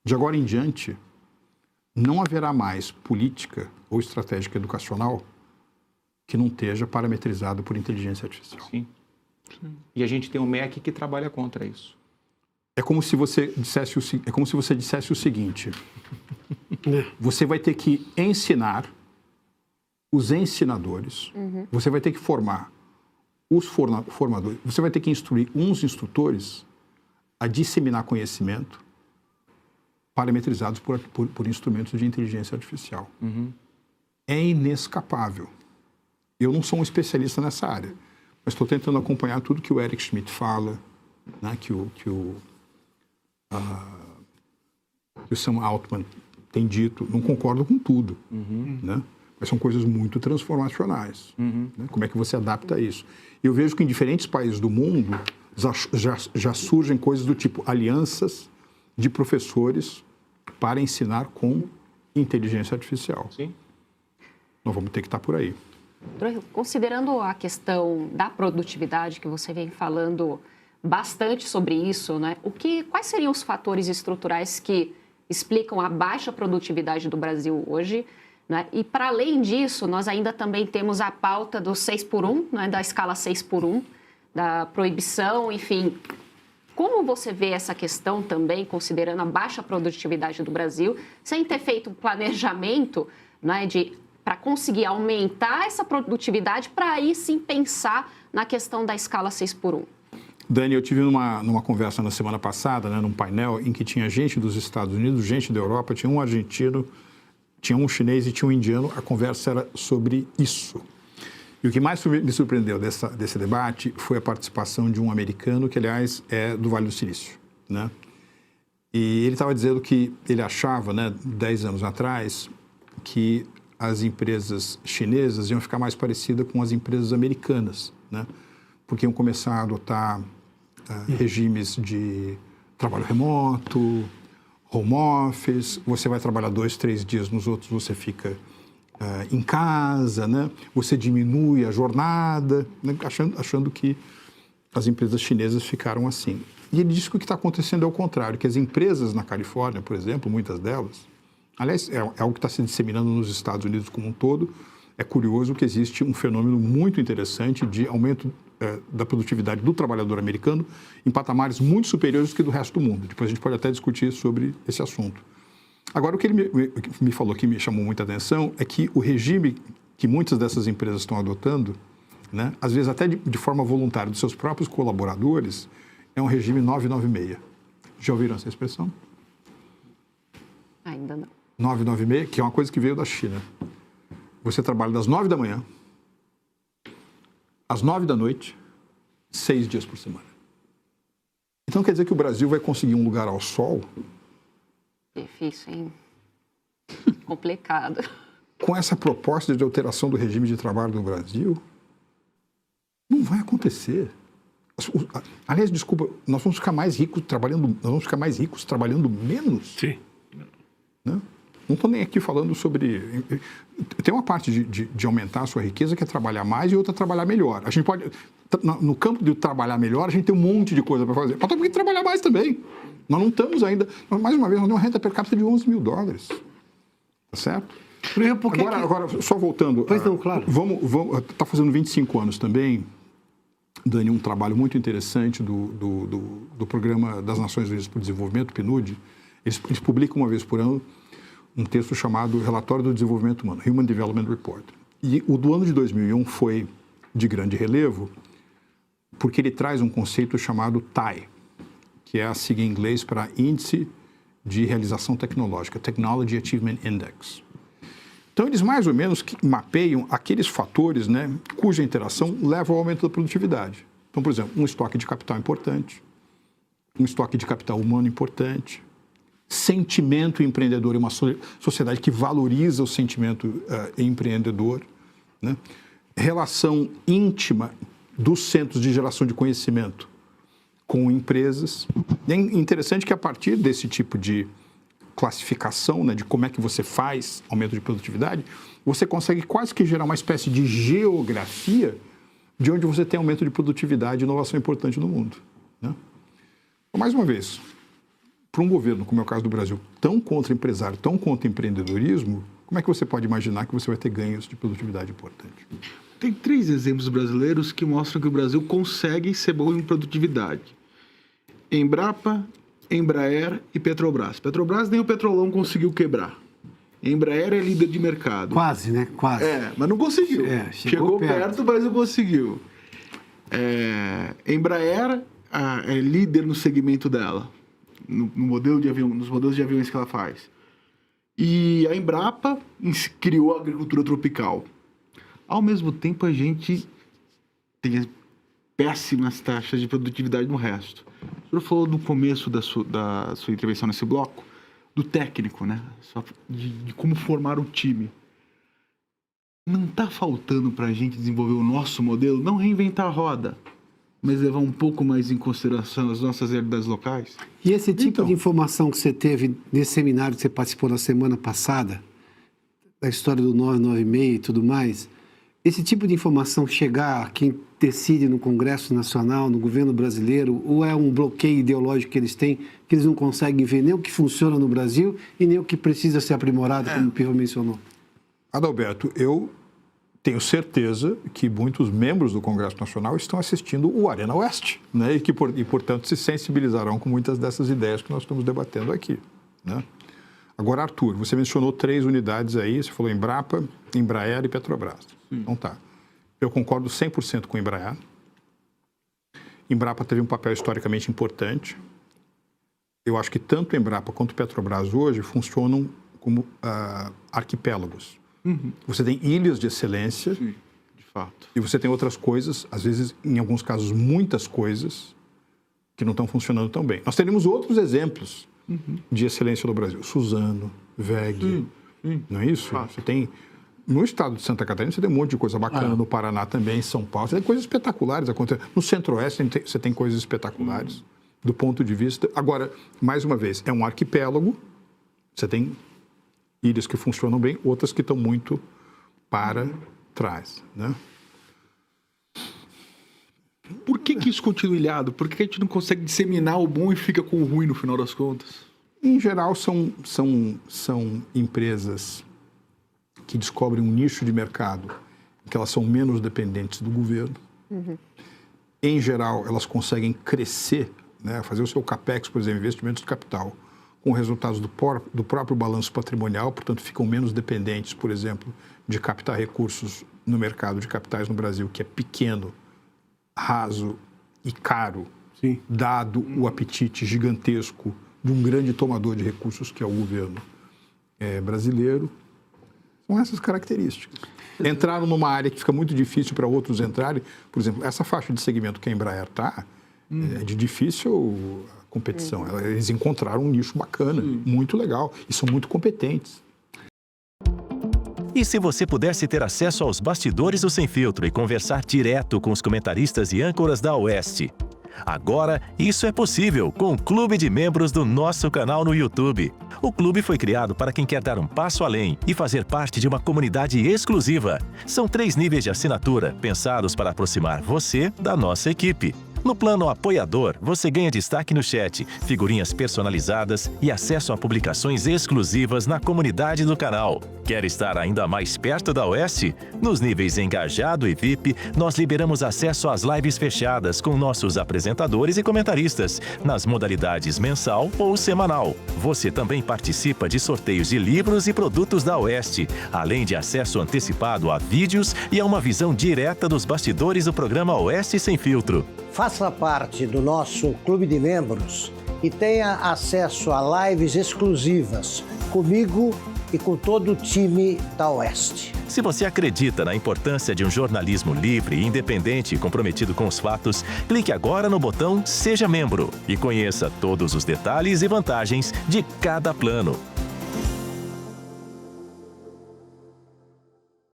De agora em diante, não haverá mais política ou estratégia educacional que não esteja parametrizada por inteligência artificial. Sim. E a gente tem um MEC que trabalha contra isso. É como se você dissesse o seguinte: você vai ter que ensinar os ensinadores, você vai ter que formar os formadores, você vai ter que instruir uns instrutores a disseminar conhecimento parametrizados por instrumentos de inteligência artificial. É inescapável. Eu não sou um especialista nessa área, mas estou tentando acompanhar tudo que o Eric Schmidt fala, né, que o Sam Altman tem dito. Não concordo com tudo, né? Mas são coisas muito transformacionais. Né? Como é que você adapta isso? Eu vejo que em diferentes países do mundo já surgem coisas do tipo alianças de professores para ensinar com inteligência artificial. Sim. Nós vamos ter que estar por aí. Considerando a questão da produtividade, que você vem falando bastante sobre isso, né? Quais seriam os fatores estruturais que explicam a baixa produtividade do Brasil hoje? Né? E, para além disso, nós ainda também temos a pauta do 6x1, né? Da escala 6x1, da proibição, enfim. Como você vê essa questão também, considerando a baixa produtividade do Brasil, sem ter feito um planejamento, né, para conseguir aumentar essa produtividade, para aí sim pensar na questão da escala 6x1? Dani, eu tive numa conversa na semana passada, né, num painel, em que tinha gente dos Estados Unidos, gente da Europa, tinha um argentino, tinha um chinês e tinha um indiano. A conversa era sobre isso. E o que mais me surpreendeu desse debate foi a participação de um americano, que, aliás, é do Vale do Silício, né? E ele estava dizendo que ele achava, né, 10 anos atrás, que as empresas chinesas iam ficar mais parecidas com as empresas americanas, né? Porque iam começar a adotar regimes de trabalho remoto, home office, você vai trabalhar 2, 3 dias, nos outros você fica em casa, né? Você diminui a jornada, né? achando que as empresas chinesas ficaram assim. E ele disse que o que está acontecendo é o contrário, que as empresas na Califórnia, por exemplo, muitas delas, aliás, é algo que está se disseminando nos Estados Unidos como um todo. É curioso que existe um fenômeno muito interessante de aumento da produtividade do trabalhador americano em patamares muito superiores que do resto do mundo. Depois a gente pode até discutir sobre esse assunto. Agora, o que ele me falou que me chamou muita atenção é que o regime que muitas dessas empresas estão adotando, né, às vezes até de forma voluntária dos seus próprios colaboradores, é um regime 996. Já ouviram essa expressão? Ainda não. 996, que é uma coisa que veio da China. Você trabalha das 9 da manhã às 9 da noite, 6 dias por semana. Então quer dizer que o Brasil vai conseguir um lugar ao sol? Difícil, hein? Complicado. Com essa proposta de alteração do regime de trabalho do Brasil? Não vai acontecer. Aliás, desculpa, nós vamos ficar mais ricos trabalhando menos? Sim. Né? Não estou nem aqui falando sobre... Tem uma parte de aumentar a sua riqueza que é trabalhar mais e outra trabalhar melhor. A gente pode... No campo de trabalhar melhor, a gente tem um monte de coisa para fazer. Mas tem que trabalhar mais também. Nós não estamos ainda... Mais uma vez, nós temos uma renda per capita de $11 mil. Tá certo? Agora, só voltando... Pois não, claro. Está fazendo 25 anos também, Dani, um trabalho muito interessante do Programa das Nações Unidas para o Desenvolvimento, PNUD. Eles publicam uma vez por ano um texto chamado Relatório do Desenvolvimento Humano, Human Development Report. E o do ano de 2001 foi de grande relevo porque ele traz um conceito chamado TAI, que é a sigla em inglês para Índice de Realização Tecnológica, Technology Achievement Index. Então, eles mais ou menos mapeiam aqueles fatores, né, cuja interação leva ao aumento da produtividade. Então, por exemplo, um estoque de capital importante, um estoque de capital humano importante, sentimento empreendedor e uma sociedade que valoriza o sentimento empreendedor, né? Relação íntima dos centros de geração de conhecimento com empresas. E é interessante que a partir desse tipo de classificação, né, de como é que você faz aumento de produtividade, você consegue quase que gerar uma espécie de geografia de onde você tem aumento de produtividade e inovação importante no mundo, né? Mais uma vez, para um governo, como é o caso do Brasil, tão contra empresário, tão contra empreendedorismo, como é que você pode imaginar que você vai ter ganhos de produtividade importantes? Tem 3 exemplos brasileiros que mostram que o Brasil consegue ser bom em produtividade. Embrapa, Embraer e Petrobras. Petrobras nem o Petrolão conseguiu quebrar. Embraer é líder de mercado. Quase, né? Quase. Mas não conseguiu. Chegou perto, mas não conseguiu. Embraer é líder no segmento dela, no modelo de avião, nos modelos de aviões que ela faz. E a Embrapa criou a agricultura tropical. Ao mesmo tempo, a gente tem péssimas taxas de produtividade no resto. O senhor falou no começo da sua intervenção nesse bloco, do técnico, né? De como formar o time. Não está faltando para a gente desenvolver o nosso modelo, não reinventar a roda, mas levar um pouco mais em consideração as nossas realidades locais? E esse tipo de informação que você teve nesse seminário que você participou na semana passada, da história do 996 e tudo mais, esse tipo de informação chegar a quem decide no Congresso Nacional, no governo brasileiro, ou é um bloqueio ideológico que eles têm, que eles não conseguem ver nem o que funciona no Brasil e nem o que precisa ser aprimorado, como o Piva mencionou? Adalberto, eu tenho certeza que muitos membros do Congresso Nacional estão assistindo o Arena Oeste, né? E, portanto, se sensibilizarão com muitas dessas ideias que nós estamos debatendo aqui, né? Agora, Arthur, você mencionou 3 unidades aí, você falou Embrapa, Embraer e Petrobras. Então tá. Eu concordo 100% com o Embraer. Embrapa teve um papel historicamente importante. Eu acho que tanto Embrapa quanto Petrobras hoje funcionam como arquipélagos. Você tem ilhas de excelência. Sim, de fato. E você tem outras coisas, às vezes, em alguns casos, muitas coisas que não estão funcionando tão bem. Nós teremos outros exemplos de excelência no Brasil. Suzano, WEG, não é isso? Você tem... No estado de Santa Catarina, você tem um monte de coisa bacana, no Paraná também, em São Paulo. Você tem coisas espetaculares acontecendo. No Centro-Oeste, você tem coisas espetaculares do ponto de vista... Agora, mais uma vez, é um arquipélago. Você tem ilhas que funcionam bem, outras que estão muito para trás, né? Por que isso continua ilhado? Por que a gente não consegue disseminar o bom e fica com o ruim no final das contas? Em geral, são empresas que descobrem um nicho de mercado em que elas são menos dependentes do governo. Em geral, elas conseguem crescer, né, fazer o seu CAPEX, por exemplo, investimentos de capital, com resultados do próprio balanço patrimonial, portanto, ficam menos dependentes, por exemplo, de captar recursos no mercado de capitais no Brasil, que é pequeno, raso e caro, dado o apetite gigantesco de um grande tomador de recursos, que é o governo brasileiro. São essas características. Entraram numa área que fica muito difícil para outros entrarem. Por exemplo, essa faixa de segmento que a Embraer está, é de difícil competição. Eles encontraram um nicho bacana, muito legal, e são muito competentes. E se você pudesse ter acesso aos bastidores do Sem Filtro e conversar direto com os comentaristas e âncoras da Oeste? Agora, isso é possível com o Clube de Membros do nosso canal no YouTube. O clube foi criado para quem quer dar um passo além e fazer parte de uma comunidade exclusiva. São 3 níveis de assinatura, pensados para aproximar você da nossa equipe. No plano apoiador, você ganha destaque no chat, figurinhas personalizadas e acesso a publicações exclusivas na comunidade do canal. Quer estar ainda mais perto da Oeste? Nos níveis Engajado e VIP, nós liberamos acesso às lives fechadas com nossos apresentadores e comentaristas, nas modalidades mensal ou semanal. Você também participa de sorteios de livros e produtos da Oeste, além de acesso antecipado a vídeos e a uma visão direta dos bastidores do programa Oeste Sem Filtro. Faça parte do nosso clube de membros e tenha acesso a lives exclusivas comigo e com todo o time da Oeste. Se você acredita na importância de um jornalismo livre, independente e comprometido com os fatos, clique agora no botão Seja Membro e conheça todos os detalhes e vantagens de cada plano.